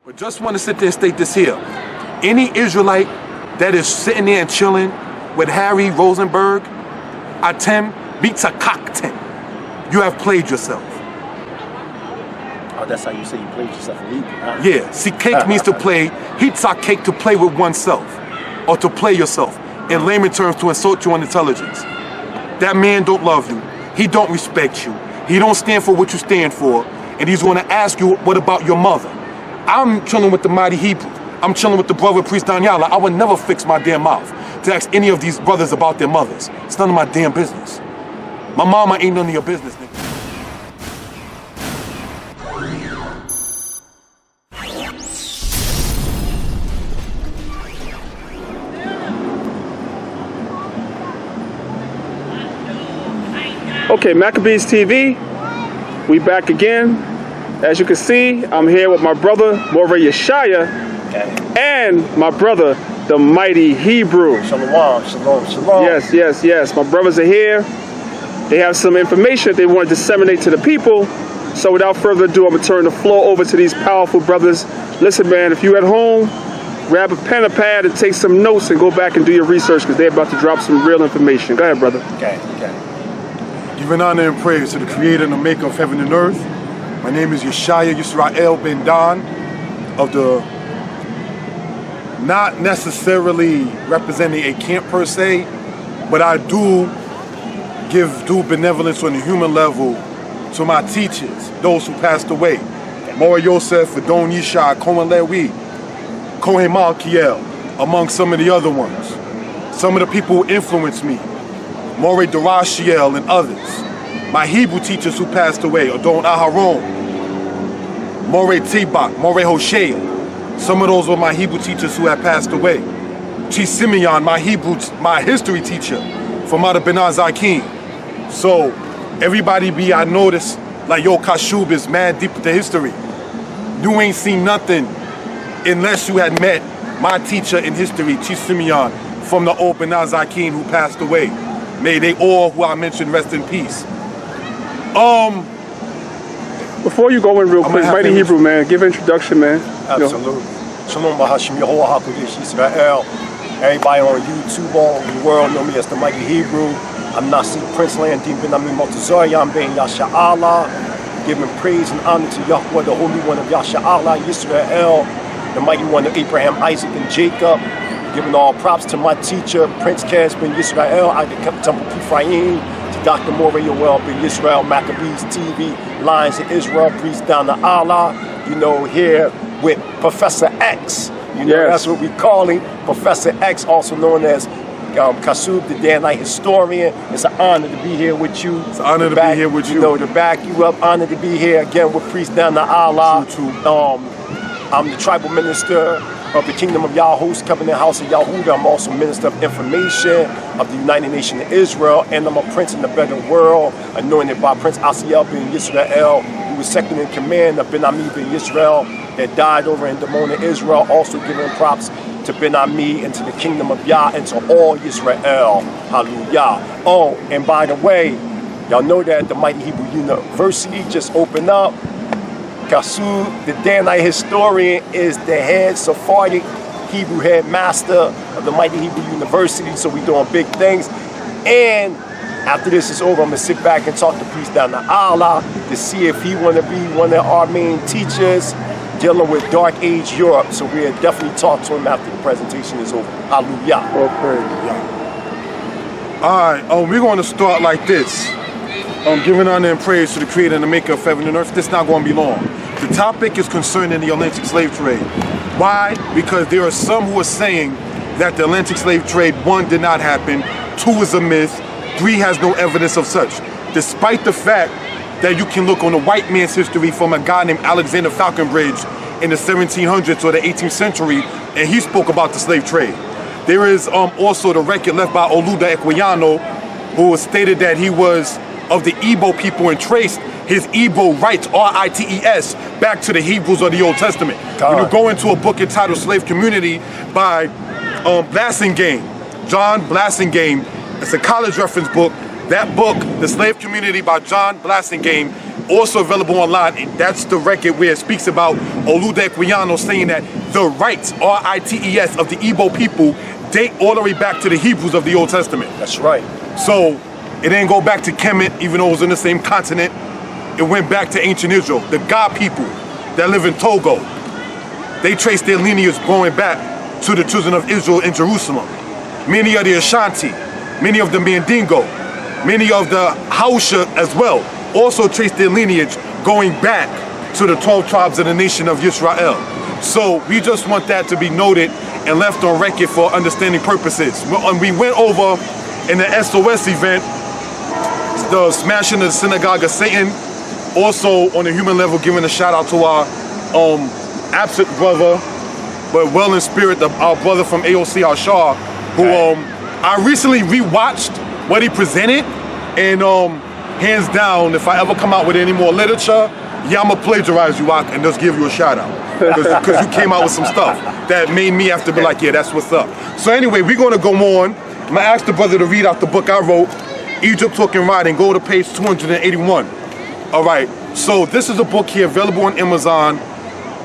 But just want to sit there and state this here. Any Israelite that is sitting there and chilling with Harry Rozenberg, Atem beats a cockten. You have played yourself. Oh, that's how you say you played yourself in Hebrew, huh? Yeah, see, cake means to play. Hitza cake to play with oneself, or to play yourself. In layman terms, to insult you on intelligence. That man don't love you. He don't respect you. He don't stand for what you stand for. And he's going to ask you, what about your mother? I'm chilling with the mighty Hebrew. I'm chilling with the brother priest Daniela. I would never fix my damn mouth to ask any of these brothers about their mothers. It's none of my damn business. My mama ain't none of your business, nigga. Okay, Maccabees TV, we back again. As you can see, I'm here with my brother, Moreh Yeshaya, and my brother, the mighty Hebrew. Shalom, shalom, shalom. Yes. My brothers are here. They have some information that they want to disseminate to the people. So without further ado, I'm going to turn the floor over to these powerful brothers. Listen, man, if you're at home, grab a pen and pad and take some notes and go back and do your research because they're about to drop some real information. Go ahead, brother. Okay. Giving honor and praise to the creator and the maker of heaven and earth. My name is Yeshaya Yisrael Ben Dan of the, not necessarily representing a camp per se, but I do give due benevolence on the human level to my teachers, those who passed away. Moreh Yosef, Adon Yishai, Cohen Lewi, Kohen Malkiel, among some of the other ones. Some of the people who influenced me, Moreh Darashiel and others. My Hebrew teachers who passed away, Adon Aharon, Moreh Tibak, Moreh Hosea. Some of those were my Hebrew teachers who had passed away. Chi Simeon, my history teacher from out of Ben Zakim. So everybody I noticed, like, yo, Kashub is mad deep into history. You ain't seen nothing unless you had met my teacher in history, Chi Simeon, from the old Ben Zakim who passed away. May they all who I mentioned rest in peace. Before you go in real quick, mighty Hebrew, man, give an introduction, man. Absolutely. Shalom Bahashim Yehovah HaKodesh Israel. Everybody on YouTube, all over the world know me as the mighty Hebrew. I'm Nasi Prince Landin Ben Ami Motazarian Ben Yasha Allah. Giving praise and honor to Yahweh, the Holy One of Yasha Allah, Yisrael, the mighty one of Abraham, Isaac, and Jacob. Giving all props to my teacher, Prince Kaz Ben Yisrael, I the Temple Ephraim, to Dr. Moreh Yoel Ben Yisrael, Maccabees TV, Lions of Israel, priest down to Allah, you know, here with Professor X. You know, that's what we call him, Professor X, also known as Kasub, the Danite historian. It's an honor to be here with you. It's an honor to be here with you. You know, to back you up, honor to be here again with priest down to Allah. I'm the tribal minister of the Kingdom of Yahus, Covenant House of Yahudah. I'm also Minister of Information of the United Nation of Israel, and I'm a prince in the better world, anointed by Prince Asiel ben Yisrael, who was second in command of Ben Ami ben Yisrael, that died over in Dimona, Israel, also giving props to Ben Ami and to the Kingdom of Yah and to all Yisrael. Hallelujah. Oh, and by the way, y'all know that the Mighty Hebrew University just opened up. Kasub, the Danite historian, is the head Sephardic Hebrew headmaster of the Mighty Hebrew University, so we're doing big things. And after this is over, I'm going to sit back and talk to priest down to Allah to see if he want to be one of our main teachers dealing with Dark Age Europe. So we'll definitely talk to him after the presentation is over. Hallelujah. Okay. All right, we're going to start like this. Giving honor and praise to the creator and the maker of heaven and earth. This is not going to be long. The topic is concerning the Atlantic slave trade. Why? Because there are some who are saying that the Atlantic slave trade, 1, did not happen, 2 is a myth, 3 has no evidence of such. Despite the fact that you can look on the white man's history from a guy named Alexander Falconbridge in the 1700s or the 18th century, and he spoke about the slave trade. There is also the record left by Oluda Equiano, who stated that he was of the Igbo people and traced his Igbo rights, R-I-T-E-S, back to the Hebrews of the Old Testament. When you go into a book entitled Slave Community by Blassingame, John Blassingame, it's a college reference book. That book, The Slave Community by John Blassingame, also available online. And that's the record where it speaks about Olude Equiano saying that the rights, R-I-T-E-S, of the Igbo people date all the way back to the Hebrews of the Old Testament. That's right. So it didn't go back to Kemet, even though it was in the same continent. It went back to ancient Israel. The God people that live in Togo, they trace their lineage going back to the children of Israel in Jerusalem. Many of the Ashanti, many of the Mandingo, many of the Hausha as well, also trace their lineage going back to the 12 tribes of the nation of Israel. So we just want that to be noted and left on record for understanding purposes. We went over in the SOS event, the smashing of the synagogue of Satan, also on a human level giving a shout out to our absent brother, but well in spirit, our brother from AOC Ashar, who I recently rewatched what he presented, and hands down, if I ever come out with any more literature, yeah, I'm gonna plagiarize you out and just give you a shout out, because you came out with some stuff that made me have to be like, yeah, that's what's up. So anyway, we're gonna go on. I'm gonna ask the brother to read out the book I wrote, Egypt Talking Writing. Go to page 281. All right, so this is a book here available on Amazon.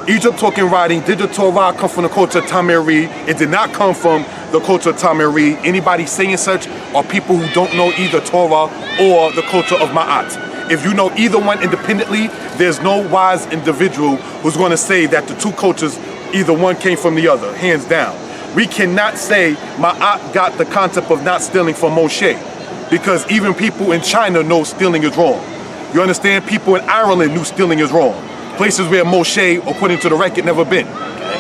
Egypt Talking Writing. Did the Torah come from the culture of Tamiri? It did not come from the culture of Tamiri. Anybody saying such are people who don't know either Torah or the culture of Ma'at. If you know either one independently, there's no wise individual who's going to say that the two cultures, either one came from the other, hands down. We cannot say Ma'at got the concept of not stealing from Moshe, because even people in China know stealing is wrong. You understand? People in Ireland knew stealing is wrong. Places where Moshe, according to the record, never been.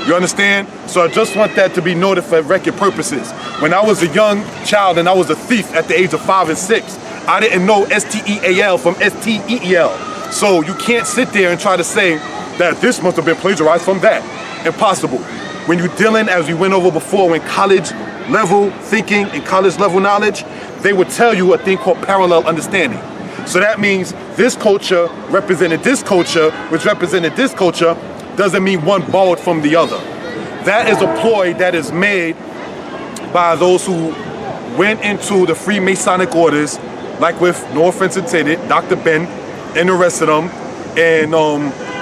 You understand? So I just want that to be noted for record purposes. When I was a young child and I was a thief at the age of 5 and 6, I didn't know S-T-E-A-L from S-T-E-E-L. So you can't sit there and try to say that this must have been plagiarized from that. Impossible. When you're dealing, as we went over before, in college level thinking and college level knowledge, they would tell you a thing called parallel understanding. So that means this culture represented this culture, which represented this culture, doesn't mean one borrowed from the other. That is a ploy that is made by those who went into the Freemasonic orders, like with, no offense intended, Dr. Ben and the rest of them, and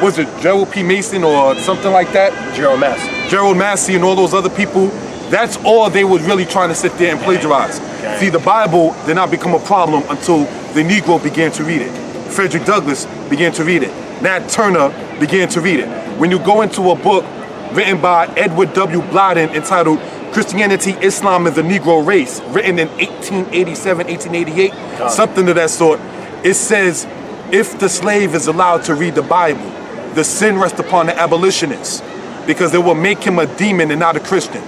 was it Gerald P. Mason or something like that? Gerald Massey. Gerald Massey and all those other people. That's all they were really trying to sit there and plagiarize. Okay. See, the Bible did not become a problem until the Negro began to read it. Frederick Douglass began to read it. Nat Turner began to read it. When you go into a book written by Edward W. Blyden entitled Christianity, Islam, and the Negro Race, written in 1887, 1888, something of that sort, it says, if the slave is allowed to read the Bible, the sin rests upon the abolitionists, because they will make him a demon and not a Christian.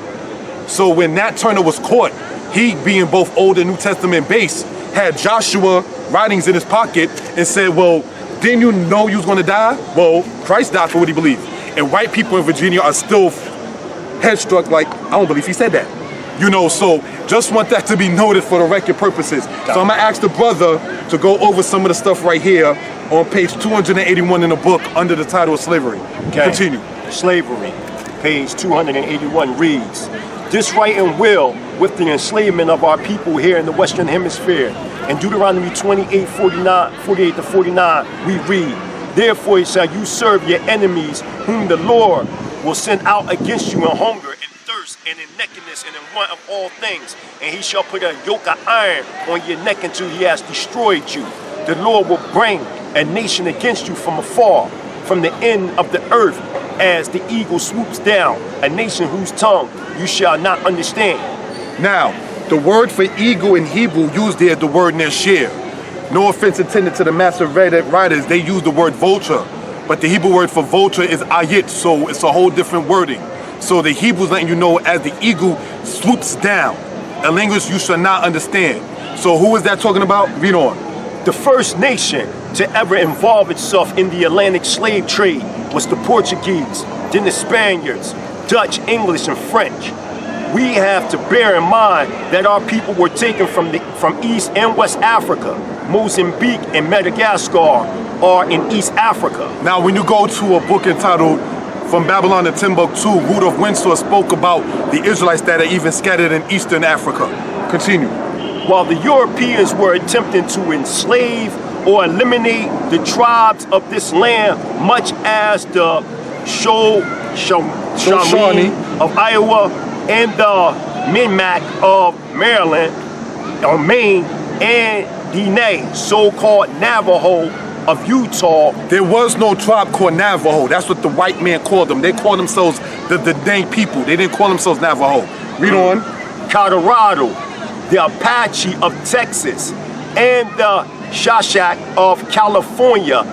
So when Nat Turner was caught, he, being both Old and New Testament based, had Joshua writings in his pocket and said, well, didn't you know you was going to die? Well, Christ died for what he believed. And white people in Virginia are still headstruck like, I don't believe he said that. You know, so just want that to be noted for the record purposes. So I'm going to ask the brother to go over some of the stuff right here on page 281 in the book under the title of Slavery. Okay. Continue. Slavery, page 281 reads, this writing will, with the enslavement of our people here in the Western Hemisphere. In Deuteronomy 48 to 49, we read, therefore shall you serve your enemies, whom the Lord will send out against you in hunger and thirst and in nakedness and in want of all things. And he shall put a yoke of iron on your neck until he has destroyed you. The Lord will bring a nation against you from afar, from the end of the earth, as the eagle swoops down, a nation whose tongue you shall not understand. Now, the word for eagle in Hebrew used there, the word nesher. No offense intended to the master writers, they use the word vulture. But the Hebrew word for vulture is ayit, so it's a whole different wording. So the Hebrew's letting you know as the eagle swoops down, a language you shall not understand. So who is that talking about? Read on. The first nation to ever involve itself in the Atlantic slave trade was the Portuguese, then the Spaniards, Dutch, English, and French. We have to bear in mind that our people were taken from East and West Africa. Mozambique and Madagascar are in East Africa. Now, when you go to a book entitled From Babylon to Timbuktu, Rudolph Windsor spoke about the Israelites that are even scattered in Eastern Africa. Continue. While the Europeans were attempting to enslave or eliminate the tribes of this land, much as the Shawnee of Iowa and the Mi'kmaq of Maryland or Maine and Diné, so-called Navajo of Utah. There was no tribe called Navajo. That's what the white man called them. They called themselves the Dang people. They didn't call themselves Navajo. Read on. Colorado, the Apache of Texas, and the Shashak of California,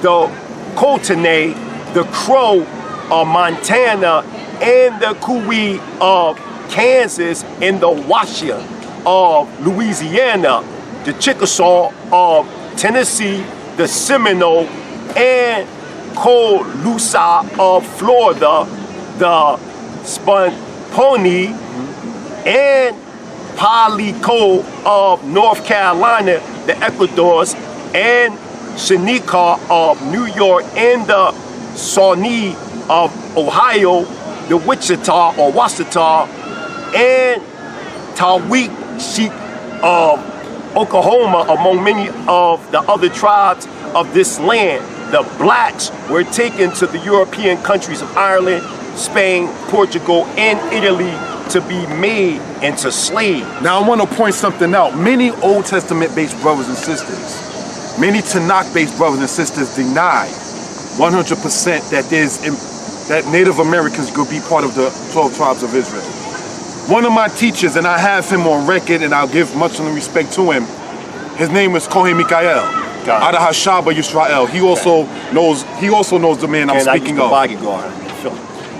the Kootenai, the Crow of Montana, and the Kui of Kansas, and the Washoe of Louisiana, the Chickasaw of Tennessee, the Seminole and Colusa of Florida, the Spontoni and Palico of North Carolina, the Ecuadors, and Seneca of New York, and the Shawnee of Ohio, the Wichita or Wasita, and Tawik of Oklahoma, among many of the other tribes of this land. The blacks were taken to the European countries of Ireland, Spain, Portugal, and Italy to be made into slaves. Now I want to point something out. Many Old Testament-based brothers and sisters, many Tanakh-based brothers and sisters deny 100% that Native Americans could be part of the 12 tribes of Israel. One of my teachers, and I have him on record, and I'll give much respect to him. His name is Kohen Mikael, out of Hashaba Yisrael. He also knows the man I'm speaking of.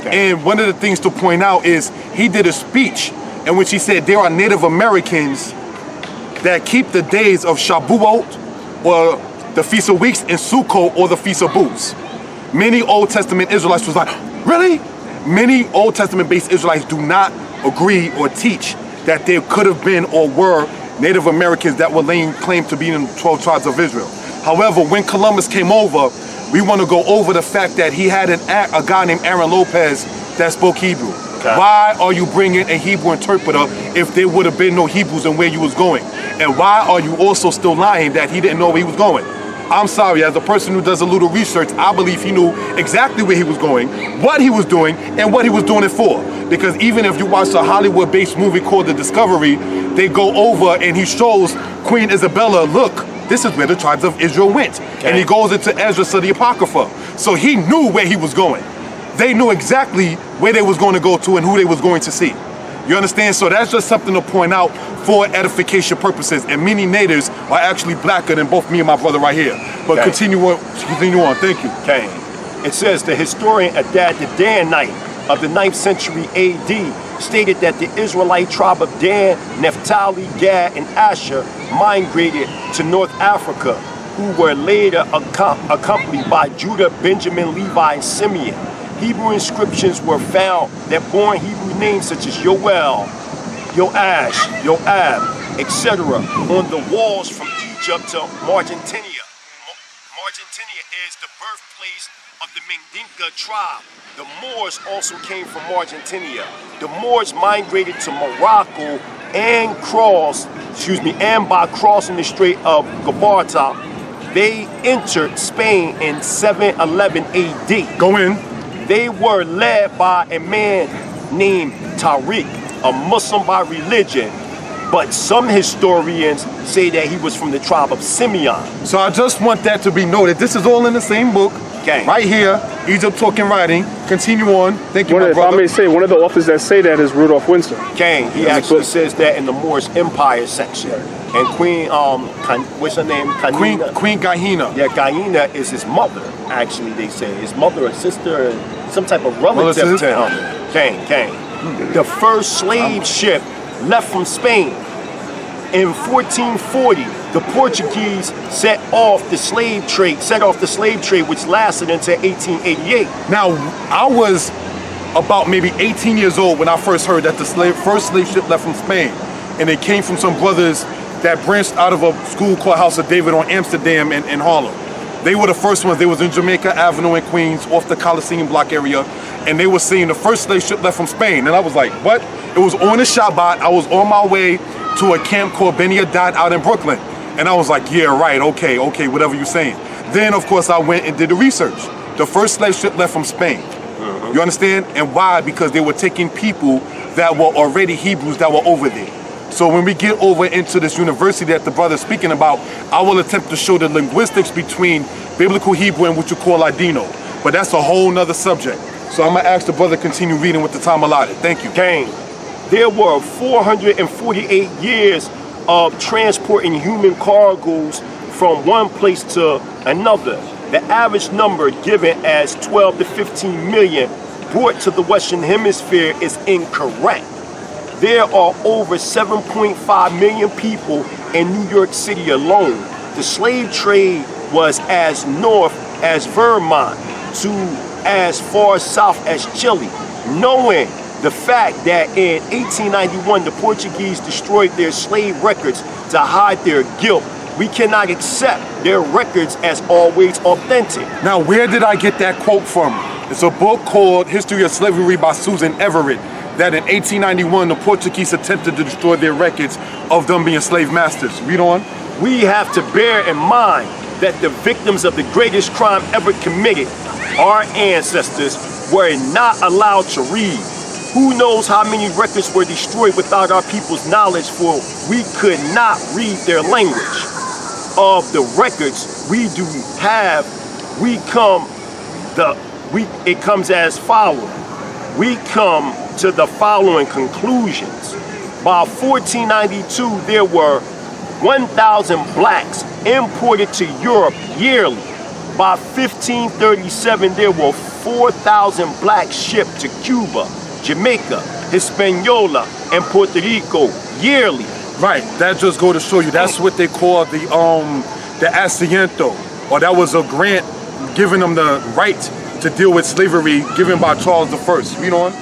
And one of the things to point out is he did a speech in which he said there are Native Americans that keep the days of Shabuot or the Feast of Weeks and Sukkot or the Feast of Booths. Many Old Testament Israelites was like, really? Many Old Testament-based Israelites do not agree or teach that there could have been or were Native Americans that were laying claim to be in the 12 tribes of Israel. However, when Columbus came over, we want to go over the fact that he had a guy named Aaron Lopez that spoke Hebrew. Okay. Why are you bringing a Hebrew interpreter if there would have been no Hebrews in where you was going? And why are you also still lying that he didn't know where he was going? I'm sorry, as a person who does a little research, I believe he knew exactly where he was going, what he was doing, and what he was doing it for. Because even if you watch a Hollywood-based movie called The Discovery, they go over and he shows Queen Isabella, look, this is where the tribes of Israel went. Okay. And he goes into Ezra to the Apocrypha. So he knew where he was going. They knew exactly where they was going to go to and who they was going to see. You understand? So that's just something to point out for edification purposes. And many natives are actually blacker than both me and my brother right here. But continue on. Thank you. Okay. It says the historian Adad the Danite of the 9th century AD stated that the Israelite tribe of Dan, Naphtali, Gad, and Asher migrated to North Africa, who were later accompanied by Judah, Benjamin, Levi, and Simeon. Hebrew inscriptions were found that bore Hebrew names such as Yoel, Yoash, Yoab, etc. on the walls from Egypt to Mauritania. Mauritania is the birthplace of the Mandinka tribe. The Moors also came from Mauritania. The Moors migrated to Morocco and by crossing the Strait of Gibraltar, they entered Spain in 711 AD. Go in. They were led by a man named Tariq, a Muslim by religion, but some historians say that he was from the tribe of Simeon. So I just want that to be noted. This is all in the same book. Okay. Right here, Egypt Talking Writing. Continue on. Thank you, my brother. If I may say, one of the authors that say that is Rudolph Windsor. King, he actually says that in the Moorish Empire section. And Queen, what's her name? Queen Gahina. Yeah, Gahina is his mother, actually, they say. His mother or sister, some type of relative to him. King. The first slave ship left from Spain. In 1440, the Portuguese set off the slave trade, which lasted until 1888. Now, I was about maybe 18 years old when I first heard that the first slave ship left from Spain. And it came from some brothers that branched out of a school called House of David on Amsterdam in Harlem. They were the first ones. They was in Jamaica Avenue in Queens, off the Coliseum block area. And they were saying the first slave ship left from Spain. And I was like, what? It was on a Shabbat. I was on my way to a camp called Beni Haddad out in Brooklyn. And I was like, yeah, right, okay, whatever you're saying. Then, of course, I went and did the research. The first slave ship left from Spain. You understand? And why? Because they were taking people that were already Hebrews that were over there. So when we get over into this university that the brother's speaking about, I will attempt to show the linguistics between biblical Hebrew and what you call Ladino. But that's a whole nother subject. So I'm gonna ask the brother to continue reading with the time allotted. Thank you. Gang, there were 448 years of transporting human cargoes from one place to another. The average number given as 12 to 15 million brought to the Western Hemisphere is incorrect. There are over 7.5 million people in New York City alone. The slave trade was as north as Vermont to as far south as Chile. Knowing the fact that in 1891 the Portuguese destroyed their slave records to hide their guilt, we cannot accept their records as always authentic. Now, where did I get that quote from? It's a book called History of Slavery by Susan Everett, that in 1891 the Portuguese attempted to destroy their records of them being slave masters. Read on. We have to bear in mind that the victims of the greatest crime ever committed, our ancestors, were not allowed to read. Who knows how many records were destroyed without our people's knowledge, for we could not read their language. Of the records we do have, it comes as following. We come to the following conclusions. By 1492, there were 1,000 blacks imported to Europe yearly. By 1537, there were 4,000 blacks shipped to Cuba, Jamaica, Hispaniola, and Puerto Rico yearly. Right, that just go to show you, that's what they call the asiento, or that was a grant giving them the right to deal with slavery given by Charles I. Read on.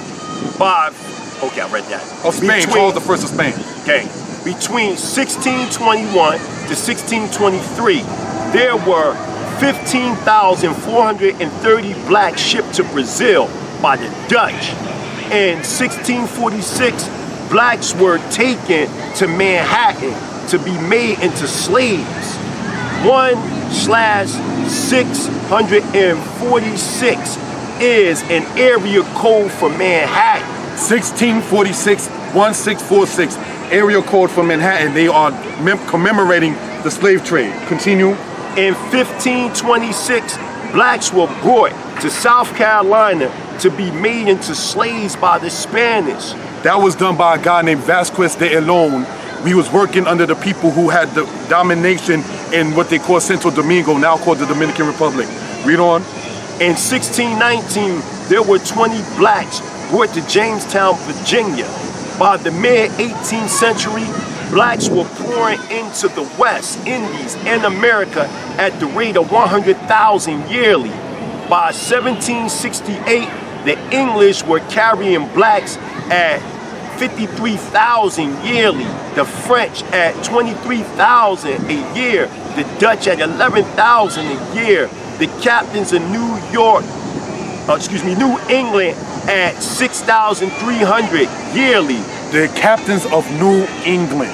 Okay, I read that. Of Spain, Charles I of Spain. Okay, between 1621 to 1623, there were 15,430 blacks shipped to Brazil by the Dutch. In 1646, blacks were taken to Manhattan to be made into slaves. 1/646 is an area code for Manhattan. 1646, 1646, area code for Manhattan. They are commemorating the slave trade. Continue. In 1526, blacks were brought to South Carolina to be made into slaves by the Spanish. That was done by a guy named Vasquez de Elon. We was working under the people who had the domination in what they call Santo Domingo, now called the Dominican Republic. Read on. In 1619, there were 20 blacks brought to Jamestown, Virginia. By the mid-18th century, blacks were pouring into the West Indies and America at the rate of 100,000 yearly. By 1768, the English were carrying blacks at 53,000 yearly, the French at 23,000 a year, the Dutch at 11,000 a year, the captains of New England at 6,300 yearly. The captains of New England.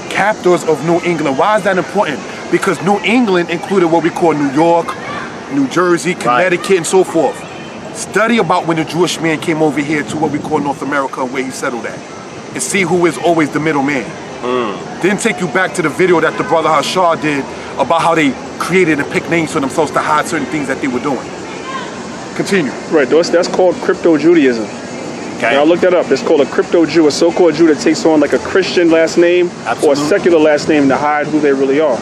Captors of New England. Why is that important? Because New England included what we call New York, New Jersey, Connecticut, and so forth. Study about when the Jewish man came over here to what we call North America and where he settled at. And see who is always the middleman. Then take you back to the video that the brother Hashar did about how they created and picked names for themselves to hide certain things that they were doing. Continue. Right, that's called crypto-Judaism. Okay. Now look that up. It's called a crypto-Jew, a so-called Jew that takes on like a Christian last name or a secular last name to hide who they really are.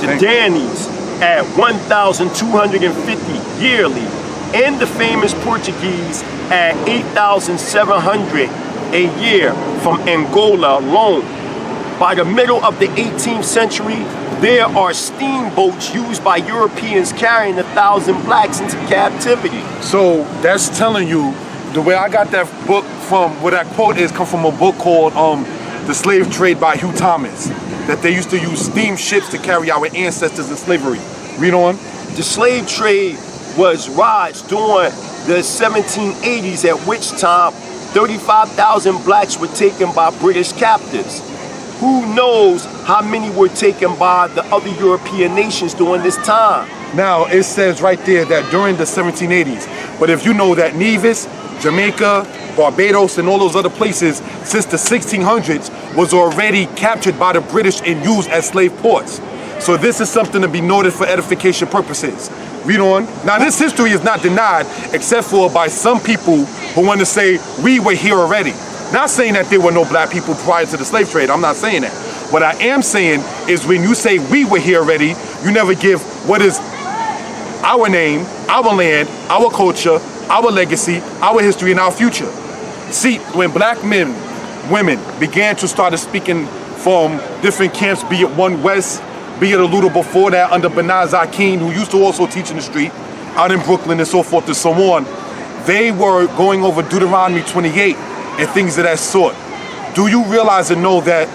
The Danes at 1,250 yearly, and the famous Portuguese at 8,700 a year from Angola alone. By the middle of the 18th century, there are steamboats used by Europeans carrying 1,000 blacks into captivity. So that's telling you, the way I got that book from, where that quote is, come from a book called The Slave Trade by Hugh Thomas, that they used to use steamships to carry our ancestors in slavery. Read on. The slave trade was rise during the 1780s, at which time 35,000 blacks were taken by British captives. who knows how many were taken by the other European nations during this time? Now, it says right there that during the 1780s, but if you know that Nevis, Jamaica, Barbados, and all those other places since the 1600s was already captured by the British and used as slave ports. So this is something to be noted for edification purposes. Read on. Now, this history is not denied except for by some people who want to say we were here already. Not saying that there were no black people prior to the slave trade. I'm not saying that. What I am saying is when you say we were here already, you never give what is our name, our land, our culture, our legacy, our history, and our future. See, when black men, women began to start speaking from different camps, be it One West, be it a little before that under Benaz Akin, who used to also teach in the street out in Brooklyn and so forth and so on, they were going over Deuteronomy 28 and things of that sort. Do you realize and know that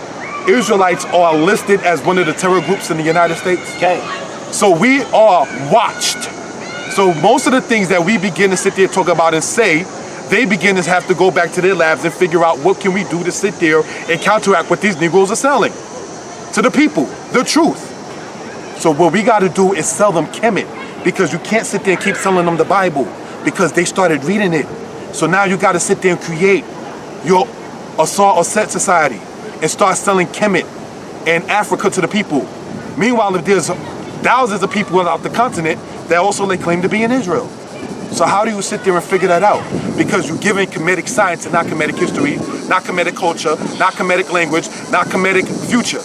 Israelites are listed as one of the terror groups in the United States? Okay. So we are watched. So most of the things that we begin to sit there, talk about and say, they begin to have to go back to their labs and figure out what can we do to sit there and counteract what these Negroes are selling to the people, the truth. So what we got to do is sell them Kemet, because you can't sit there and keep selling them the Bible because they started reading it. So now you got to sit there and create your Asar Osset society and start selling Kemet and Africa to the people. Meanwhile, if there's thousands of people out the continent that also lay claim to be in Israel. So how do you sit there and figure that out? Because you're giving Kemetic science and not Kemetic history, not Kemetic culture, not Kemetic language, not Kemetic future.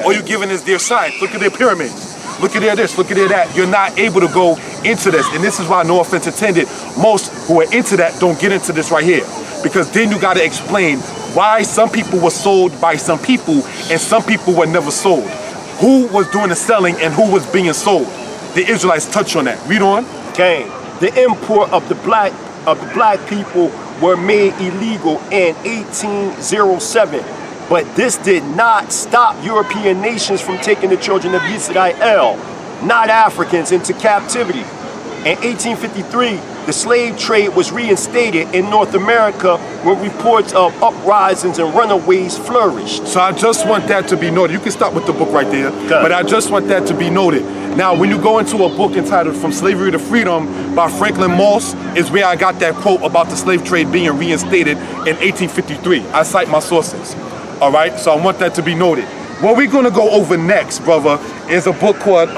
All you're giving is their science. Look at their pyramids. Look at their this, look at their that. You're not able to go into this. And this is why, no offense intended, most who are into that don't get into this right here. Because then you got to explain why some people were sold by some people and some people were never sold. Who was doing the selling and who was being sold? The Israelites touch on that. Read on. Okay. The import of the black people were made illegal in 1807. But this did not stop European nations from taking the children of Israel, not Africans, into captivity. In 1853, the slave trade was reinstated in North America when reports of uprisings and runaways flourished. So I just want that to be noted. You can stop with the book right there, but I just want that to be noted. Now, when you go into a book entitled From Slavery to Freedom by Franklin Moss, is where I got that quote about the slave trade being reinstated in 1853. I cite my sources. All right, so I want that to be noted. What we're gonna go over next, brother, is a book called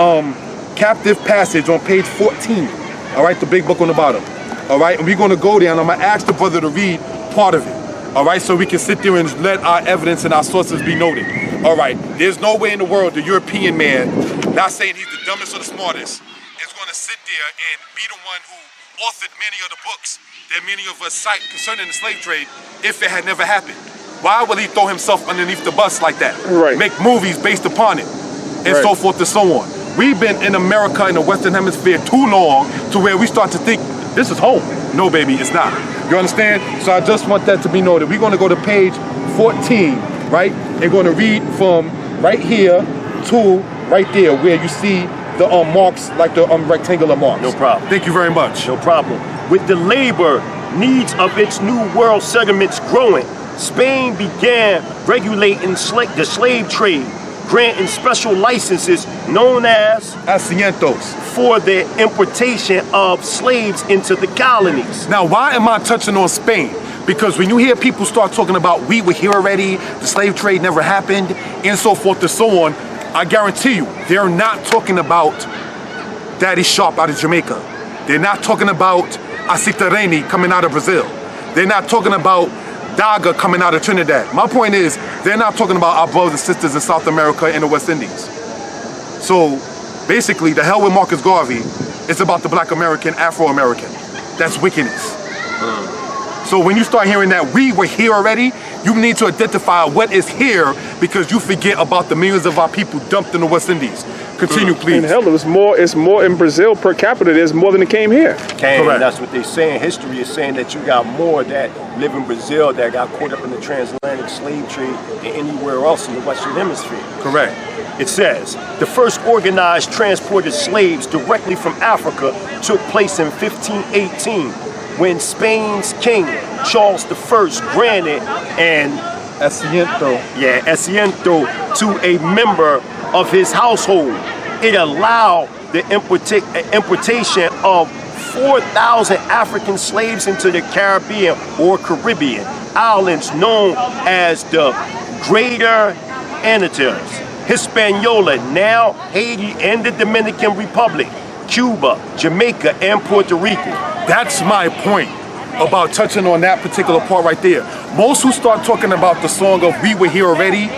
Captive Passage on page 14. All right, the big book on the bottom. All right, and we're gonna go there and I'm gonna ask the brother to read part of it. All right, so we can sit there and let our evidence and our sources be noted. All right, there's no way in the world the European man, not saying he's the dumbest or the smartest, is gonna sit there and be the one who authored many of the books that many of us cite concerning the slave trade if it had never happened. Why would he throw himself underneath the bus like that? Right. Make movies based upon it, and so forth and so on. We've been in America, in the Western Hemisphere, too long to where we start to think, this is home. No, baby, it's not. You understand? So I just want that to be noted. We're gonna go to page 14, right? And gonna read from right here to right there, where you see the marks, like the rectangular marks. No problem. Thank you very much. No problem. With the labor needs of its new world settlements growing, Spain began regulating the slave trade, granting special licenses known as Asientos for the importation of slaves into the colonies. Now, why am I touching on Spain? Because when you hear people start talking about we were here already, the slave trade never happened, and so forth and so on, I guarantee you, they're not talking about Daddy Sharp out of Jamaica. They're not talking about Asita Reni coming out of Brazil. They're not talking about Daga coming out of Trinidad. My point is, they're not talking about our brothers and sisters in South America and the West Indies. So basically, the hell with Marcus Garvey, it's about the Black American, Afro-American. That's wickedness. So when you start hearing that we were here already, you need to identify what is here, because you forget about the millions of our people dumped in the West Indies. Continue, please. And hell, it's more in Brazil per capita. There's more than it came here. Correct. That's what they're saying. History is saying that you got more that live in Brazil that got caught up in the transatlantic slave trade than anywhere else in the Western Hemisphere. Correct. It says, the first organized transported slaves directly from Africa took place in 1518 when Spain's king, Charles I, granted an Asiento. Yeah, asiento to a member of his household. It allowed the importation of 4,000 African slaves into the Caribbean or Caribbean islands known as the Greater Antilles, Hispaniola, now Haiti and the Dominican Republic, Cuba, Jamaica, and Puerto Rico. That's my point about touching on that particular part right there. Most who start talking about the song of We Were Here Already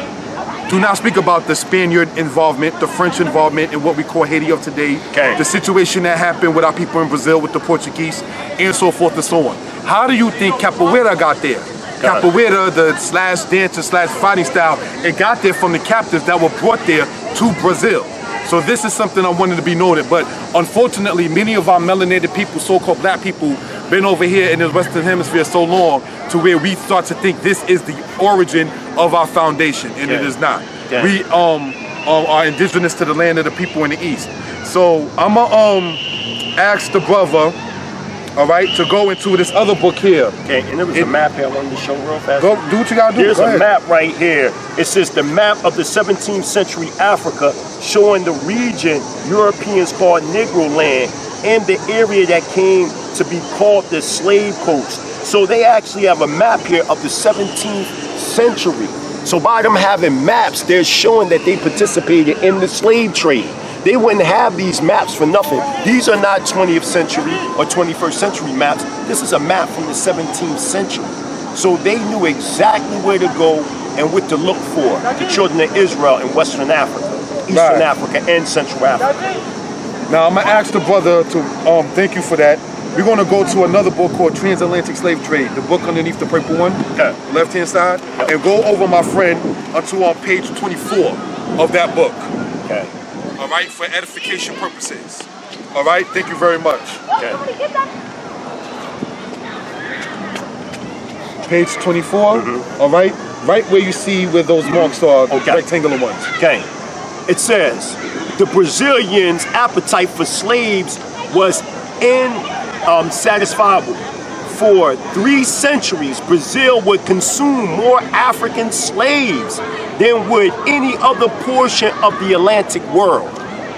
do not speak about the Spaniard involvement, the French involvement in what we call Haiti of today, the situation that happened with our people in Brazil with the Portuguese, and so forth and so on. How do you think capoeira got there? Capoeira, the slash dancer slash fighting style, it got there from the captives that were brought there to Brazil. So this is something I wanted to be noted, but unfortunately many of our melanated people, so-called black people, been over here in the Western Hemisphere so long to where we start to think this is the origin of our foundation, and it is not. We are indigenous to the land of the people in the East. So I'm gonna ask the brother, all right, to go into this other book here. Okay, and there was a map here I wanted to show real fast. Go do what you gotta do. There's a map right here. It says the map of the 17th century Africa, showing the region Europeans called Negro Land and the area that came to be called the Slave Coast. So they actually have a map here of the 17th century. So by them having maps, they're showing that they participated in the slave trade. They wouldn't have these maps for nothing. These are not 20th century or 21st century maps. This is a map from the 17th century. So they knew exactly where to go and what to look for, the children of Israel in Western Africa, Eastern Africa, and Central Africa. Now I'm gonna ask the brother to, thank you for that. We're gonna go to another book called Transatlantic Slave Trade, the book underneath the purple one, left-hand side, and go over, my friend, until on page 24 of that book. Okay. All right, for edification purposes. All right, thank you very much. Okay. Page 24, all right, right where you see where those marks are, rectangular ones. Okay. It says, the Brazilians' appetite for slaves was insatisfiable. For 3 centuries, Brazil would consume more African slaves than would any other portion of the Atlantic world.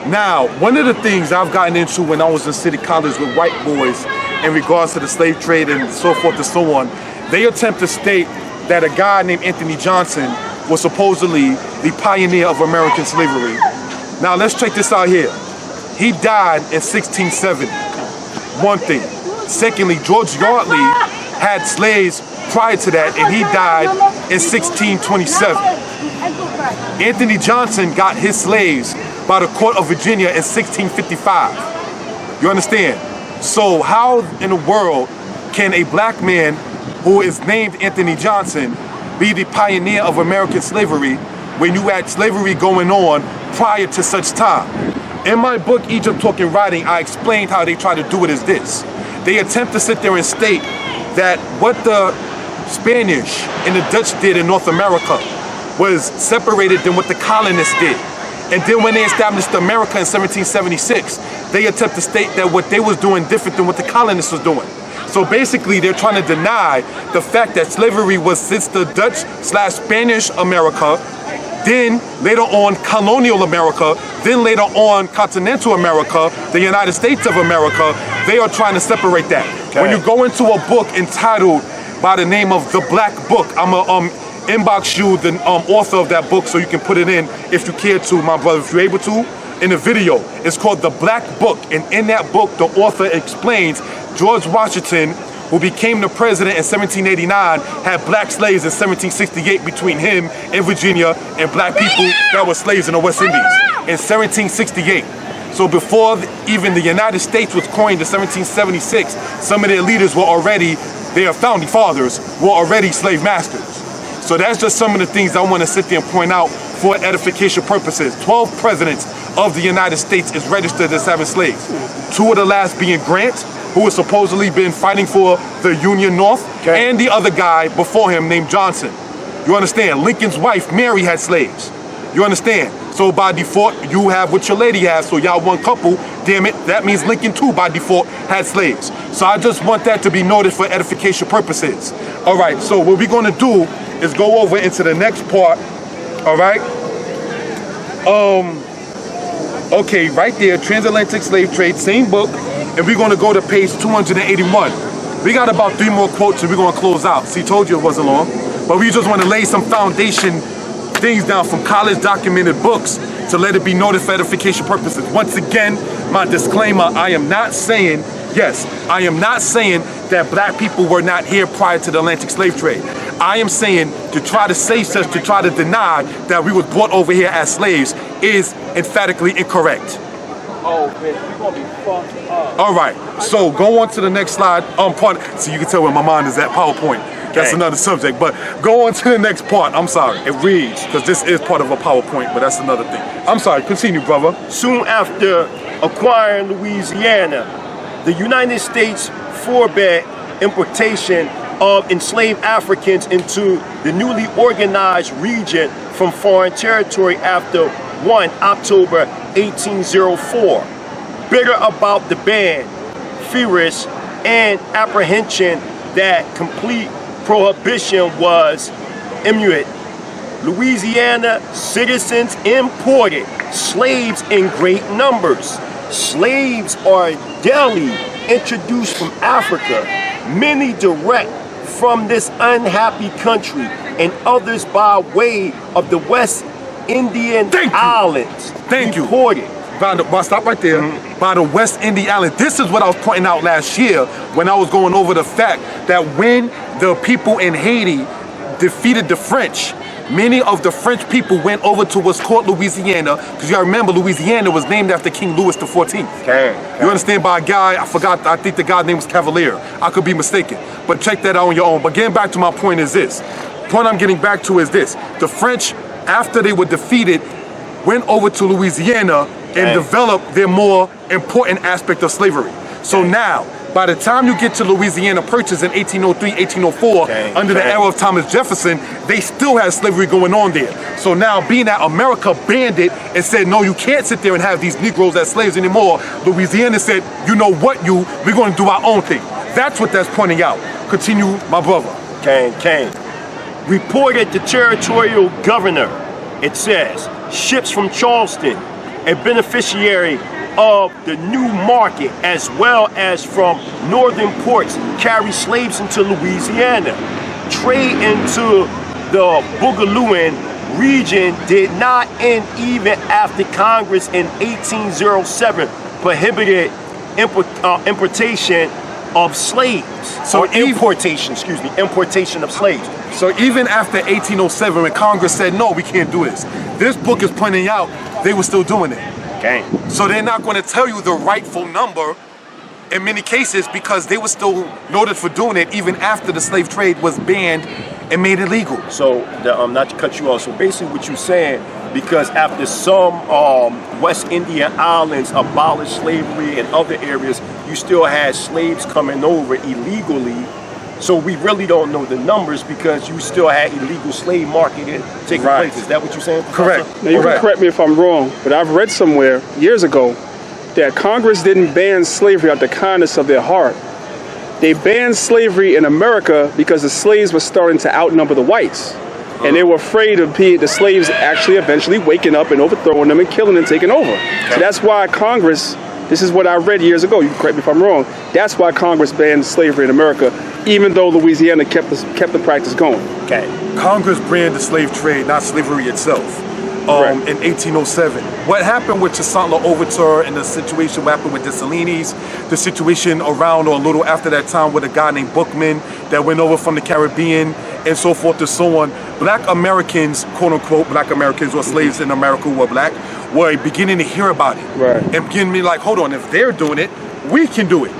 Now, one of the things I've gotten into when I was in City College with white boys in regards to the slave trade and so forth and so on, they attempt to state that a guy named Anthony Johnson was supposedly the pioneer of American slavery. Now, let's check this out here. He died in 1670. One thing. Secondly, George Yardley had slaves prior to that, and he died in 1627. Anthony Johnson got his slaves by the court of Virginia in 1655. You understand? So how in the world can a black man who is named Anthony Johnson be the pioneer of American slavery when you had slavery going on prior to such time? In my book, Egypt Talking Writing, I explained how they try to do it as this. They attempt to sit there and state that what the Spanish and the Dutch did in North America was separated than what the colonists did. And then when they established America in 1776, they attempt to state that what they was doing different than what the colonists was doing. So basically, they're trying to deny the fact that slavery was since the Dutch/Spanish America, then later on colonial America, then later on continental America, the United States of America. They are trying to separate that. Okay. When you go into a book entitled by the name of The Black Book, I'm gonna inbox you the author of that book so you can put it in if you care to, my brother, if you're able to, in the video. It's called The Black Book, and in that book, the author explains George Washington, who became the president in 1789, had black slaves in 1768 between him and Virginia and black people that were slaves in the West Indies in 1768. So before even the United States was coined in 1776, some of their leaders were already, their founding fathers were already slave masters. So that's just some of the things I want to sit there and point out for edification purposes. 12 presidents of the United States is registered as having slaves. 2 of the last being Grant, who has supposedly been fighting for the Union North, and the other guy before him named Johnson. You understand? Lincoln's wife, Mary, had slaves. You understand? So by default, you have what your lady has, so y'all one couple, damn it, that means Lincoln too by default had slaves. So I just want that to be noted for edification purposes. All right, so what we're gonna do is go over into the next part, all right? Okay, right there, Transatlantic Slave Trade, same book, and we're gonna go to page 281. We got about 3 more quotes and we're gonna close out. See, told you it wasn't long, but we just wanna lay some foundation things down from college documented books to let it be noted for edification purposes. Once again, my disclaimer, I am not saying that black people were not here prior to the Atlantic slave trade. I am saying to try to say such, to try to deny that we were brought over here as slaves is emphatically incorrect. Oh man, we're gonna be fucked up. All right, so go on to the next slide. So you can tell where my mind is at, PowerPoint. That's another subject, but go on to the next part. I'm sorry. It reads, because this is part of a PowerPoint, but that's another thing. I'm sorry, continue, brother. Soon after acquiring Louisiana, the United States forbade importation of enslaved Africans into the newly organized region from foreign territory after 1 October 1804. Bitter about the ban, furious, and apprehension that complete prohibition was imminent, Louisiana citizens imported slaves in great numbers. Slaves are daily introduced from Africa, many direct from this unhappy country and others by way of the West Indian Islands. Thank you. Stop right there. By the West Indian Islands. This is what I was pointing out last year when I was going over the fact that when the people in Haiti defeated the French, many of the French people went over to what's called Louisiana, because you gotta remember Louisiana was named after King Louis XIV. You understand, by a guy, I think the guy's name was Cavalier. I could be mistaken, but check that out on your own. But getting back to my point is this. The point I'm getting back to is this. The French, after they were defeated, went over to Louisiana and developed their more important aspect of slavery. So now, by the time you get to Louisiana Purchase in 1803, 1804, under the era of Thomas Jefferson, they still had slavery going on there. So now, being that America banned it and said, no, you can't sit there and have these Negroes as slaves anymore, Louisiana said, you know what, we're going to do our own thing. That's what that's pointing out. Continue, my brother. Reported the territorial governor, it says, ships from Charleston, a beneficiary of the new market, as well as from northern ports, carry slaves into Louisiana. Trade into the Boogalooan region did not end even after Congress in 1807 prohibited importation of slaves. Importation of slaves. So even after 1807, when Congress said, no, we can't do this, this book is pointing out they were still doing it. So they're not going to tell you the rightful number in many cases because they were still noted for doing it even after the slave trade was banned and made illegal. So, not to cut you off, so basically what you're saying, because after some West Indian islands abolished slavery in other areas, you still had slaves coming over illegally. So we really don't know the numbers because you still had illegal slave marketing taking place. Is that what you're saying? Correct. Now you can correct me if I'm wrong, but I've read somewhere years ago that Congress didn't ban slavery out the kindness of their heart. They banned slavery in America because the slaves were starting to outnumber the whites. And they were afraid of the slaves actually eventually waking up and overthrowing them and killing and taking over. So that's why Congress, this is what I read years ago, you can correct me if I'm wrong, that's why Congress banned slavery in America, even though Louisiana kept the practice going. Congress banned the slave trade, not slavery itself. In 1807. What happened with Toussaint Louverture and the situation what happened with Dessalines, the situation around or a little after that time with a guy named Bookman that went over from the Caribbean and so forth and so on. Black Americans, quote unquote, black Americans or slaves in America who were black, were beginning to hear about it. And beginning to be like, hold on, if they're doing it, we can do it.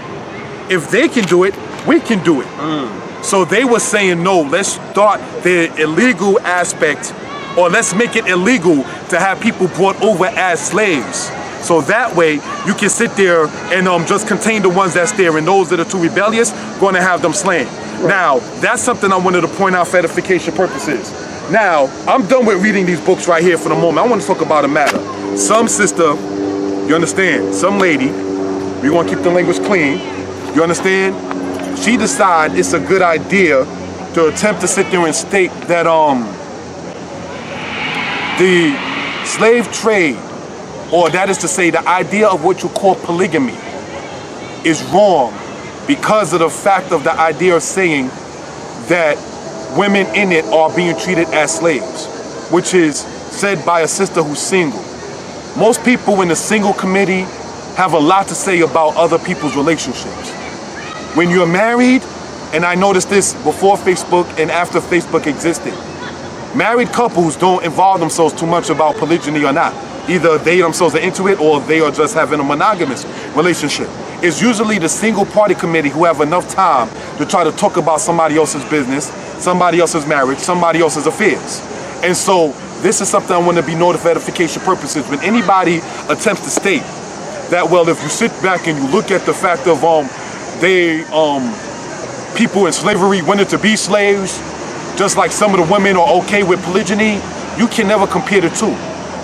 If they can do it, we can do it. So they were saying, no, let's start the illegal aspect, or let's make it illegal to have people brought over as slaves. So that way you can sit there and just contain the ones that's there, and those that are too rebellious, going to have them slain. Now, that's something I wanted to point out for edification purposes. Now, I'm done with reading these books right here for the moment. I want to talk about a matter. Some sister, you understand, some lady, we want to keep the language clean, you understand? She decides it's a good idea to attempt to sit there and state that the slave trade, or that is to say the idea of what you call polygamy, is wrong because of the fact of the idea of saying that women in it are being treated as slaves, which is said by a sister who's single. Most people in the single committee have a lot to say about other people's relationships. When you're married, and I noticed this before Facebook and after Facebook existed, married couples don't involve themselves too much about polygyny or not. Either they themselves are into it or they are just having a monogamous relationship. It's usually the single party committee who have enough time to try to talk about somebody else's business, somebody else's marriage, somebody else's affairs. And so this is something I want to be noted for edification purposes. When anybody attempts to state that, well, if you sit back and you look at the fact of people in slavery wanted to be slaves, just like some of the women are okay with polygyny, you can never compare the two.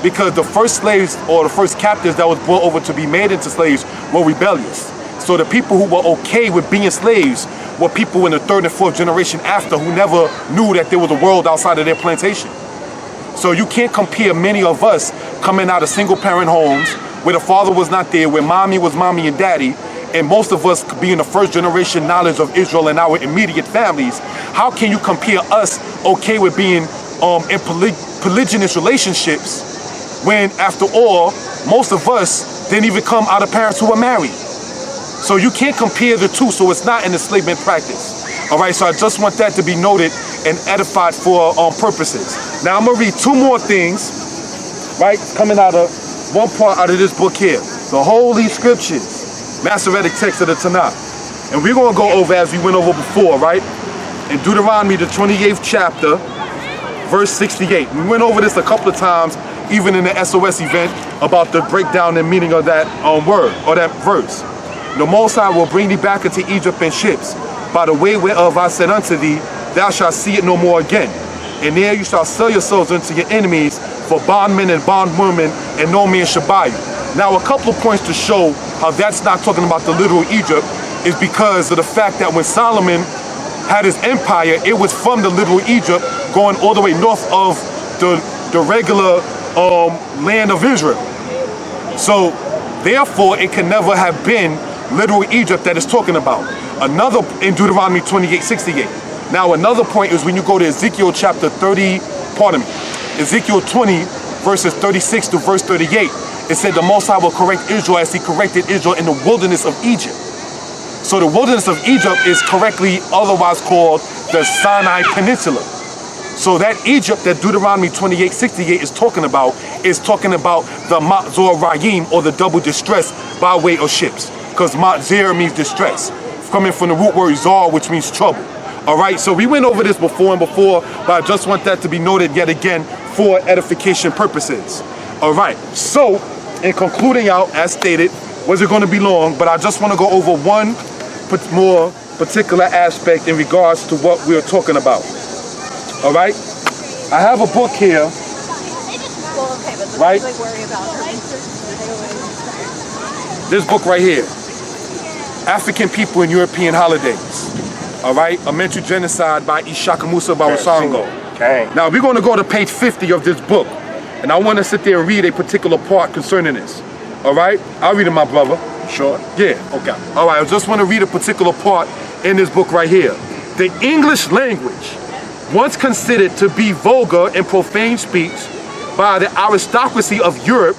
Because the first slaves or the first captives that was brought over to be made into slaves were rebellious. So the people who were okay with being slaves were people in the third and fourth generation after who never knew that there was a world outside of their plantation. So you can't compare many of us coming out of single parent homes where the father was not there, where mommy was mommy and daddy, and most of us being the first generation knowledge of Israel and our immediate families. How can you compare us okay with being in polygynous relationships when, after all, most of us didn't even come out of parents who were married? So you can't compare the two, so it's not an enslavement practice. All right, so I just want that to be noted and edified for purposes. Now I'm gonna read two more things, right, coming out of one part out of this book here, the Holy Scriptures, Masoretic text of the Tanakh. And we're gonna go over, as we went over before, right, in Deuteronomy, the 28th chapter, verse 68. We went over this a couple of times, even in the SOS event, about the breakdown and meaning of that word, or that verse. The Most High will bring thee back into Egypt in ships, by the way whereof I said unto thee, thou shalt see it no more again. And there you shall sell yourselves unto your enemies for bondmen and bondwomen, and no man shall buy you. Now, a couple of points to show how that's not talking about the literal Egypt is because of the fact that when Solomon had his empire, it was from the literal Egypt going all the way north of the regular land of Israel. So, therefore, it can never have been literal Egypt that it's talking about. Another, in Deuteronomy 28:68. Now, another point is when you go to Ezekiel chapter 30, Ezekiel 20, verses 36 to verse 38, it said the Most High will correct Israel as he corrected Israel in the wilderness of Egypt. So the wilderness of Egypt is correctly otherwise called the Sinai Peninsula. So that Egypt that Deuteronomy 28:68 is talking about the Ma'zorayim, or the double distress by way of ships. Because Ma'zer means distress, coming from the root word zar, which means trouble. All right, so we went over this before, but I just want that to be noted yet again for edification purposes. All right, so in concluding out, as stated, wasn't going to be long, but I just want to go over one more particular aspect in regards to what we are talking about. All right, I have a book here, right? This book right here, African People and European Holidays. All right, a mental genocide by Ishaka Musa Bawasango. Okay. Now we're going to go to page 50 of this book, and I want to sit there and read a particular part concerning this. All right, I'll read it, my brother. Sure. Yeah. Okay. All right, I just want to read a particular part in this book right here. The English language, once considered to be vulgar and profane speech by the aristocracy of Europe,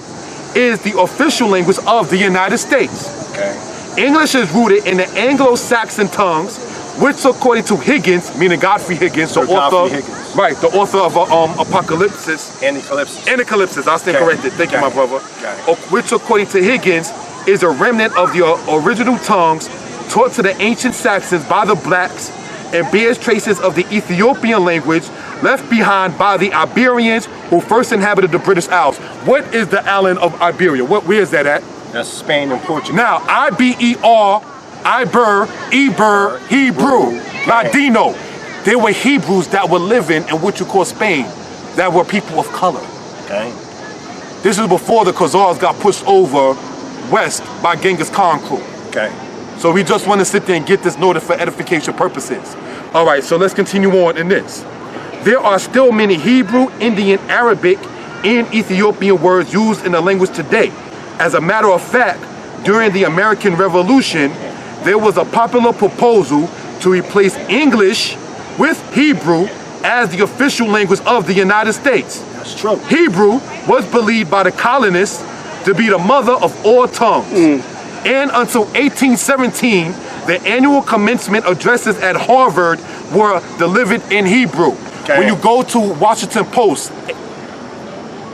is the official language of the United States. Okay. English is rooted in the Anglo-Saxon tongues, which, according to Higgins, meaning Godfrey Higgins, the author of Apocalypse. Anacalypsis, I'll stand corrected. Thank you, my brother. Which, according to Higgins, is a remnant of the original tongues taught to the ancient Saxons by the blacks, and bears traces of the Ethiopian language left behind by the Iberians who first inhabited the British Isles. What is the island of Iberia? Where is that at? That's Spain and Portugal. Now, I-B-E-R, Iber, Eber, Hebrew, Ladino. They were Hebrews that were living in what you call Spain, that were people of color. Okay. This is before the Khazars got pushed over west by Genghis Khan crew. Okay. So we just want to sit there and get this noted for edification purposes. All right, so let's continue on in this. There are still many Hebrew, Indian, Arabic, and Ethiopian words used in the language today. As a matter of fact, during the American Revolution, there was a popular proposal to replace English with Hebrew as the official language of the United States. That's true. Hebrew was believed by the colonists to be the mother of all tongues. And until 1817, the annual commencement addresses at Harvard were delivered in Hebrew. Okay. When you go to Washington Post,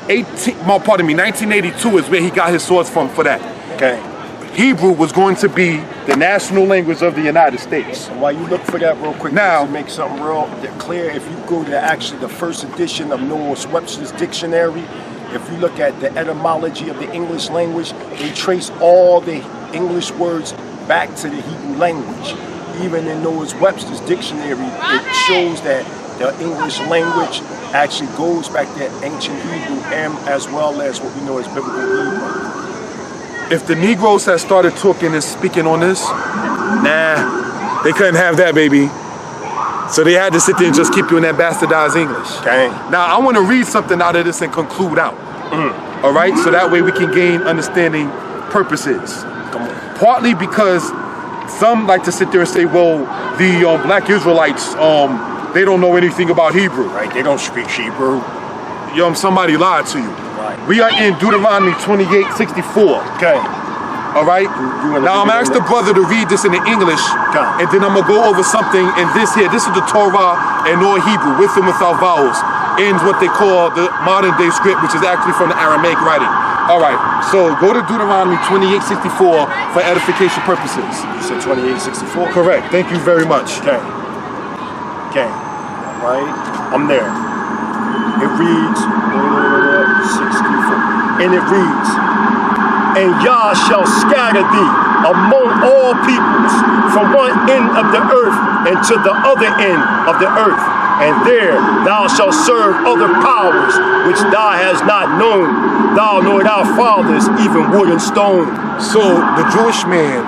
1982 is where he got his source from for that. Okay. Hebrew was going to be the national language of the United States. And while you look for that real quick, Now, to make something real clear, if you go to actually the first edition of Noah Webster's dictionary, if you look at the etymology of the English language, they trace all the English words back to the Hebrew language. Even in Noah Webster's dictionary, it shows that the English language actually goes back to ancient Hebrew and as well as what we know as biblical Hebrew. if the Negroes had started talking and speaking on this, nah, they couldn't have that, baby. So they had to sit there and just keep you in that bastardized English. Okay. Now, I want to read something out of this and conclude out. All right? So that way we can gain understanding purposes. Partly because some like to sit there and say, well, the black Israelites, they don't know anything about Hebrew. Right, they don't speak Hebrew. Somebody lied to you. Right. We are in Deuteronomy 28:64. Okay. All right? Now I'm asking the brother to read this in the English, and then I'm gonna go over something in this here. This is the Torah and or Hebrew, with and without vowels, in what they call the modern day script, which is actually from the Aramaic writing. All right, so go to Deuteronomy 28:64 for edification purposes. You said 28:64? Correct, thank you very much. Okay. Okay. All right, I'm there. It reads, 64. And it reads, and Yah shall scatter thee among all peoples from one end of the earth and to the other end of the earth. And there thou shalt serve other powers which thou hast not known, thou nor thy fathers, even wood and stone. So the Jewish man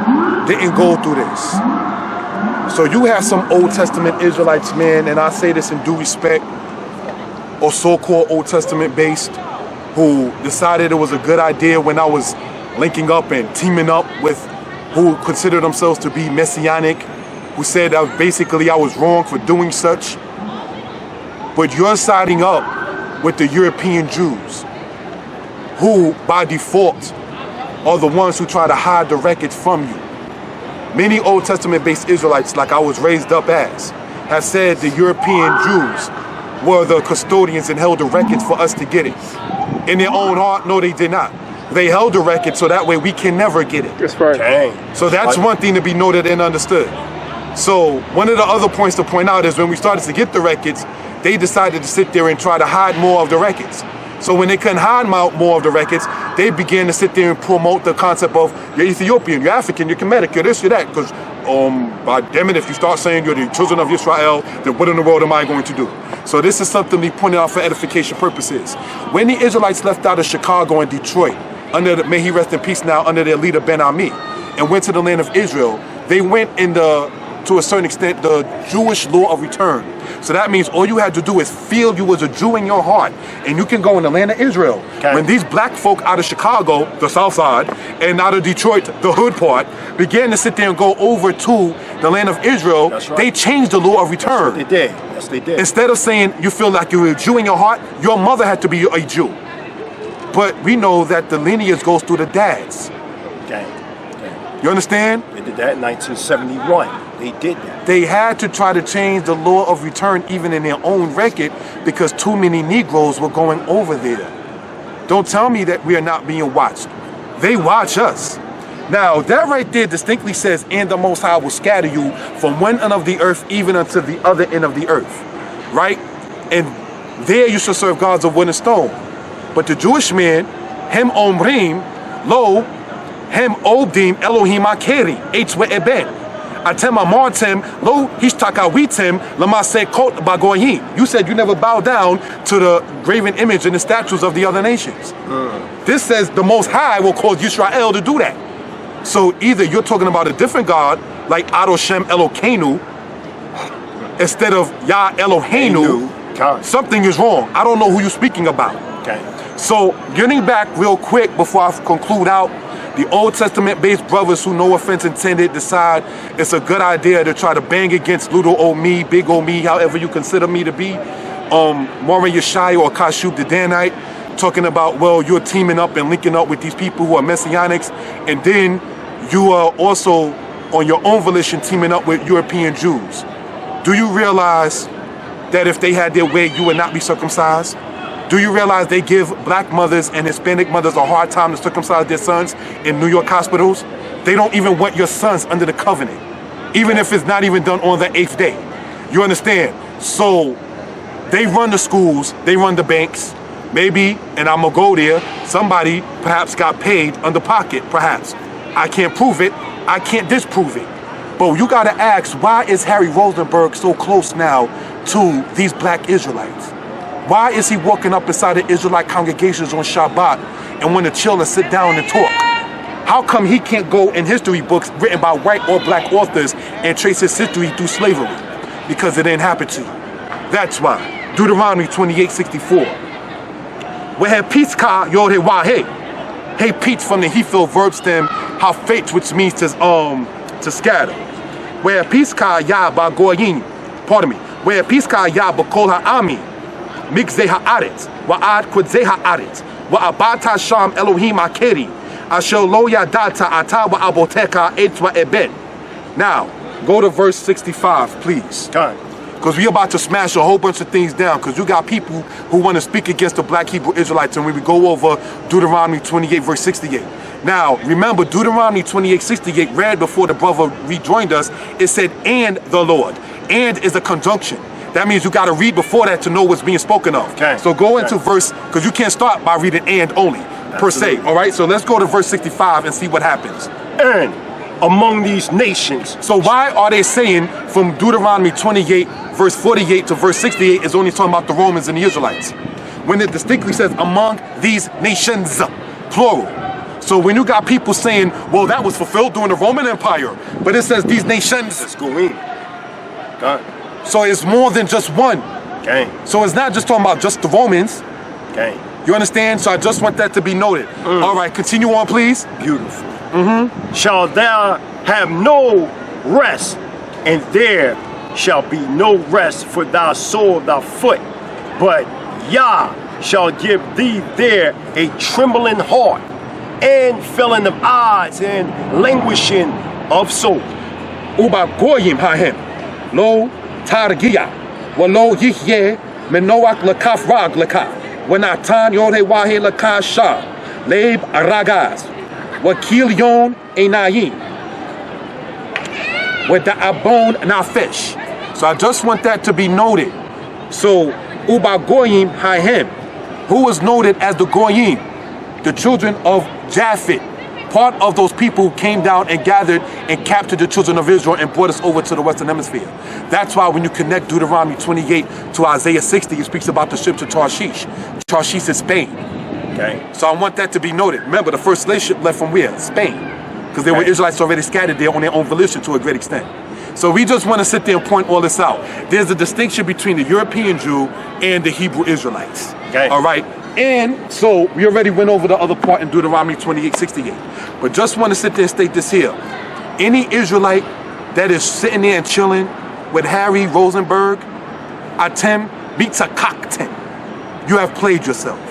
didn't go through this. So you have some Old Testament Israelites, man, and I say this in due respect, or so-called Old Testament based, who decided it was a good idea when I was linking up and teaming up with who considered themselves to be messianic, who said that basically I was wrong for doing such. But you're siding up with the European Jews, who by default are the ones who try to hide the records from you. Many Old Testament based Israelites, like I was raised up as, have said the European Jews were the custodians and held the records for us to get it. In their own heart, no, they did not. They held the record so that way we can never get it. That's right. Dang. So that's one thing to be noted and understood. So one of the other points to point out is when we started to get the records, they decided to sit there and try to hide more of the records. So when they couldn't hide more of the records, they began to sit there and promote the concept of you're Ethiopian, you're African, you're Kemetic, you're this, you're that. Because, by damn it, if you start saying you're the children of Israel, then what in the world am I going to do? So this is something we pointed out for edification purposes. When the Israelites left out of Chicago and Detroit, may he rest in peace now, under their leader Ben Ami, and went to the land of Israel, they went to a certain extent, the Jewish law of return. So that means all you had to do is feel you was a Jew in your heart, and you can go in the land of Israel. Okay. When these black folk out of Chicago, the south side, and out of Detroit, the hood part, began to sit there and go over to the land of Israel, That's right. they changed the law of return. They did. Yes, they did. Instead of saying you feel like you're a Jew in your heart, your mother had to be a Jew. But we know that the lineage goes through the dads. Okay. You understand? They did that in 1971. They did that. They had to try to change the law of return even in their own record because too many Negroes were going over there. Don't tell me that we are not being watched. They watch us. Now, that right there distinctly says, and the Most High will scatter you from one end of the earth even unto the other end of the earth. Right? And there you shall serve gods of wood and stone. But the Jewish man, Hem Omrim, Lo, Hem Obdim Elohim Akeri, Hwe Eben. Atem Amartem, Lo Hishtakawitem, Lamase Kot Bagoyim. You said you never bow down to the graven image and the statues of the other nations. This says the Most High will cause Yisrael to do that. So either you're talking about a different God, like Adoshem Elokeinu, instead of Yah Eloheinu, something is wrong. I don't know who you're speaking about. Okay. So getting back real quick before I conclude out, the Old Testament-based brothers who, no offense intended, decide it's a good idea to try to bang against little old me, big old me, however you consider me to be. Moran Yeshai or Kashub the Danite, talking about, well, you're teaming up and linking up with these people who are Messianics, and then you are also on your own volition teaming up with European Jews. Do you realize that if they had their way, you would not be circumcised? Do you realize they give black mothers and Hispanic mothers a hard time to circumcise their sons in New York hospitals? They don't even want your sons under the covenant, even if it's not even done on the 8th day. You understand? So they run the schools, they run the banks. Maybe, and I'm gonna go there, somebody perhaps got paid under pocket, perhaps. I can't prove it, I can't disprove it. But you gotta ask, why is Harry Rozenberg so close now to these black Israelites? Why is he walking up inside the Israelite congregations on Shabbat and want to chill and sit down and talk? How come he can't go in history books written by white or black authors and trace his history through slavery? Because it didn't happen to you. That's why. Deuteronomy 28:64. Wehe pitzka yode wahe. Hey, Pete from the Hefil verb stem hafet, which means to scatter. Wehe pitzka ya ba goyim. Pardon me. Wehe pitzka ya ba kol ha'ami. Migzeh ha'aretz, wa'ad kwedzeh ha'aretz, wa'abata sham Elohim akeri, asher lo yadata ata wa'aboteka etz wa'ebed. Now, go to verse 65, please. Because we're about to smash a whole bunch of things down, because you got people who want to speak against the black Hebrew Israelites, and when we go over Deuteronomy 28, verse 68. Now, remember, Deuteronomy 28:68, read before the brother rejoined us, it said, and the Lord. And is a conjunction. That means you got to read before that to know what's being spoken of. Okay. So go into verse, because you can't start by reading and only, per se. All right, so let's go to verse 65 and see what happens. And among these nations. So why are they saying from Deuteronomy 28, verse 48 to verse 68 is only talking about the Romans and the Israelites, when it distinctly says among these nations, plural? So when you got people saying, well, that was fulfilled during the Roman Empire, but it says these nations. Let's go in. God. So it's more than just one. Okay. So it's not just talking about just the Romans. Okay. You understand? So I just want that to be noted. All right, continue on, please. Beautiful. Shall thou have no rest, and there shall be no rest for thy sole of thy foot, but Yah shall give thee there a trembling heart, and filling of eyes, and languishing of soul. Uba goyim hahem, lo targiya, walo yihye, menoak lakaf rag lakaf, wenatan yode wahe lakah shah, leib aragaz, wakil yon enayim, with the abon nafesh. So I just want that to be noted. So Uba goyim hahem, who was noted as the goyim, the children of Japhet, part of those people who came down and gathered and captured the children of Israel and brought us over to the Western Hemisphere. That's why when you connect Deuteronomy 28 to Isaiah 60, it speaks about the ships of Tarshish. Tarshish is Spain. Okay. So I want that to be noted. Remember, the first slave ship left from where? Spain. Because there were Israelites already scattered there on their own volition to a great extent. So we just want to sit there and point all this out. There's a distinction between the European Jew and the Hebrew Israelites. Okay. All right. And so we already went over the other part in Deuteronomy 28:68. But just want to sit there and state this here. Any Israelite that is sitting there and chilling with Harry Rozenberg, Atem Bitzakakten, you have played yourself.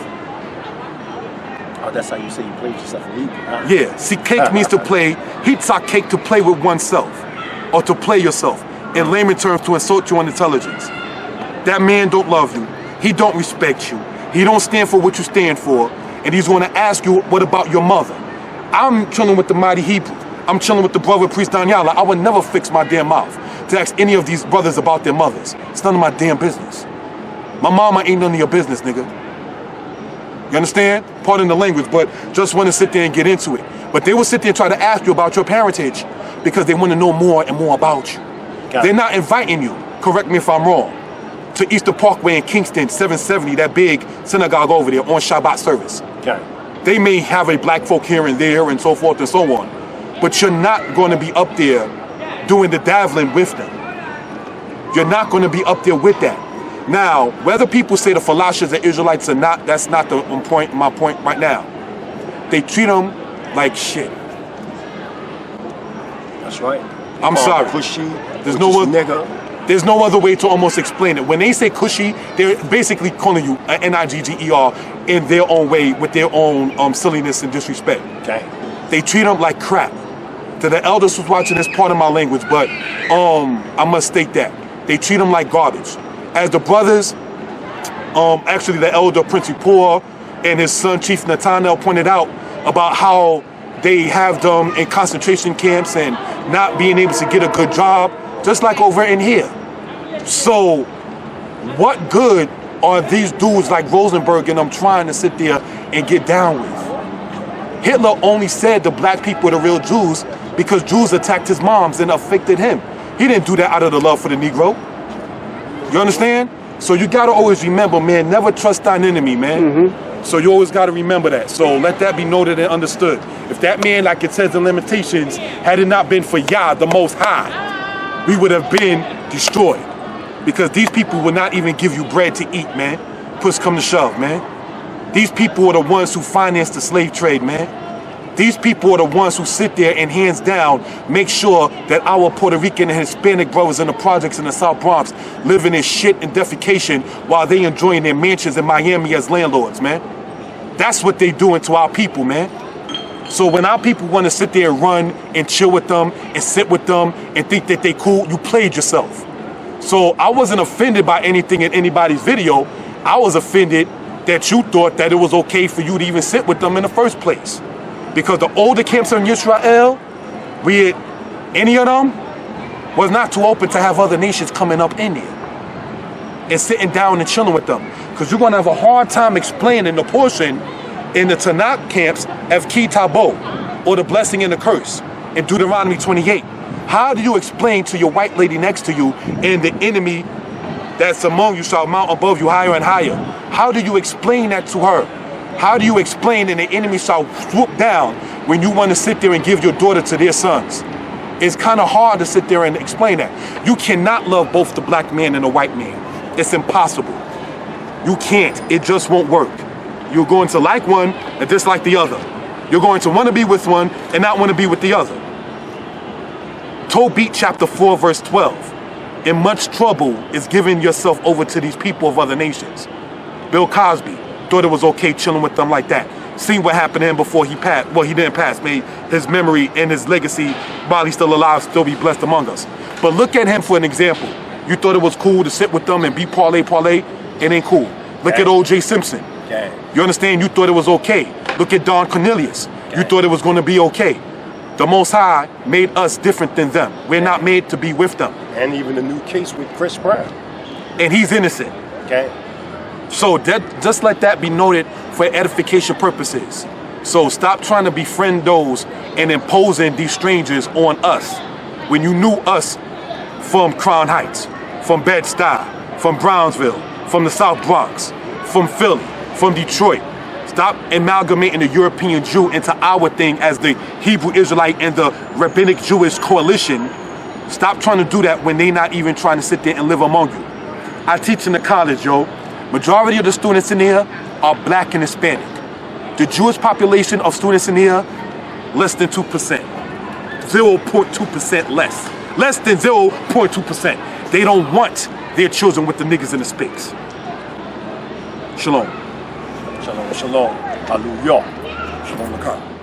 Oh, that's how you say you played yourself in Hebrew, huh? Yeah. See, cake means to play. Hitzak cake, to play with oneself, or to play yourself. In layman terms, to insult you on intelligence. That man don't love you. He don't respect you. He don't stand for what you stand for, and he's going to ask you, what about your mother? I'm chilling with the mighty Hebrew. I'm chilling with the brother priest Daniela. I would never fix my damn mouth to ask any of these brothers about their mothers. It's none of my damn business. My mama ain't none of your business, nigga. You understand? Pardon the language, but just want to sit there and get into it. But they will sit there and try to ask you about your parentage because they want to know more and more about you. They're not inviting you, correct me if I'm wrong, to Easter Parkway in Kingston, 770, that big synagogue over there on Shabbat service. Okay. They may have a black folk here and there and so forth and so on, but you're not going to be up there doing the daveling with them. You're not going to be up there with that. Now, whether people say the Falashas are Israelites or not, that's not my point right now. They treat them like shit. That's right. I'm sorry. Cushy. There's no other way to almost explain it. When they say cushy, they're basically calling you an Nigger in their own way with their own silliness and disrespect. Okay. They treat them like crap. To the elders who's watching this, part of my language, but I must state that. They treat them like garbage. As the brothers, actually the elder Prince Poor and his son Chief Nathaniel pointed out about how they have them in concentration camps and not being able to get a good job, just like over in here. So what good are these dudes like Rozenberg and them trying to sit there and get down with? Hitler only said the black people are the real Jews because Jews attacked his moms and affected him. He didn't do that out of the love for the Negro. You understand? So you gotta always remember, man, never trust thine enemy, man. So you always gotta remember that. So let that be noted and understood. If that man, like it says in Limitations, had it not been for Yah, the Most High, we would have been destroyed. Because these people would not even give you bread to eat, man. Push come to shove, man. These people are the ones who finance the slave trade, man. These people are the ones who sit there and hands down make sure that our Puerto Rican and Hispanic brothers in the projects in the South Bronx living in shit and defecation while they enjoying their mansions in Miami as landlords, man. That's what they doing to our people, man. So when our people want to sit there and run and chill with them and sit with them and think that they cool, you played yourself. So I wasn't offended by anything in anybody's video. I was offended that you thought that it was okay for you to even sit with them in the first place. Because the older camps in Israel, any of them, was not too open to have other nations coming up in there and sitting down and chilling with them. Because you're going to have a hard time explaining the portion in the Tanakh camps of Ki Tabo, or the blessing and the curse, in Deuteronomy 28. How do you explain to your white lady next to you and the enemy that's among you shall mount above you higher and higher? How do you explain that to her? How do you explain that the enemy shall swoop down when you want to sit there and give your daughter to their sons? It's kind of hard to sit there and explain that. You cannot love both the black man and the white man. It's impossible. You can't. It just won't work. You're going to like one and dislike the other. You're going to want to be with one and not want to be with the other. Tobit chapter 4 verse 12. In much trouble is giving yourself over to these people of other nations. Bill Cosby thought it was okay chilling with them like that. Seen what happened to him before he passed. Well, he didn't pass. May his memory and his legacy, while he's still alive, still be blessed among us. But look at him for an example. You thought it was cool to sit with them and be parlay. It ain't cool. Look at O.J. Simpson. You understand? You thought it was okay. Look at Don Cornelius. You thought it was going to be okay. The Most High made us different than them. We're not made to be with them. And even the new case with Chris Brown. And he's innocent. So just let that be noted for edification purposes. So stop trying to befriend those and imposing these strangers on us when you knew us from Crown Heights, from Bed-Stuy, from Brownsville, from the South Bronx, from Philly, from Detroit. Stop amalgamating the European Jew into our thing as the Hebrew Israelite and the Rabbinic Jewish coalition. Stop trying to do that when they're not even trying to sit there and live among you. I teach in the college, yo. Majority of the students in here are black and Hispanic. The Jewish population of students in here, less than 2%. 0.2% less. Less than 0.2%. They don't want their children with the niggas in the space. Shalom. Shalom, shalom. Hallelujah. Shalom Lakar.